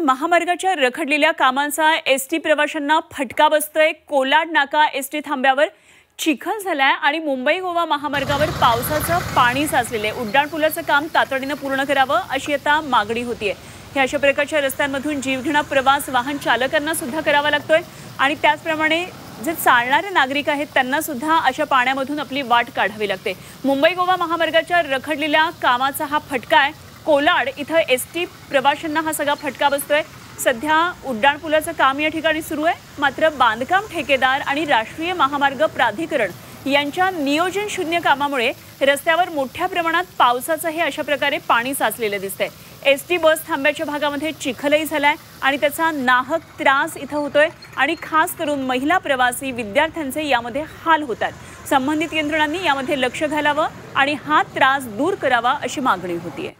महामार्गाच्या रखडलेल्या कामांचा एसटी प्रवाशांना फटका बसतोय। कोलाड नाका एसटी थांब्यावर चिखल झालाय आणि मुंबई गोवा महामार्गावर पावसाचं पाणी साचलेले उड्डाणपुलाचं काम तातडीने पूर्ण करावं अशी आता मागणी होतीये। हे अशा प्रकारच्या रस्त्यांमधून जीवघेणा प्रवास वाहन चालकांना सुद्धा करावा लागतोय आणि त्याचप्रमाणे जे चालणारे नागरिक आहेत त्यांना सुद्धा अशा पाण्यामधून आपली वाट काढावी लागते। मुंबई गोवा महामार्गाच्या रखडलेल्या कामाचा हा फटका आहे। कोलाड इथं एसटी प्रवाशांना हा सगळा फटका बसतोय। सध्या उड्डाणपुलाचं काम या ठिकाणी सुरू आहे, मात्र बांधकाम ठेकेदार आणि राष्ट्रीय महामार्ग प्राधिकरण यांच्या नियोजन शून्य कामामुळे रस्त्यावर मोठ्या प्रमाणात पावसाचं हे अशा प्रकारे पाणी साचलेलं दिसतंय। एसटी बस थांब्याच्या भागामध्ये चिखलही झालाय आणि त्याचा नाहक त्रास इथं होतोय आणि खास करून महिला प्रवासी विद्यार्थ्यांचे यामध्ये हाल होतात। संबंधित यंत्रणांनी यामध्ये लक्ष घालावं आणि हा त्रास दूर करावा अशी मागणी होतीये।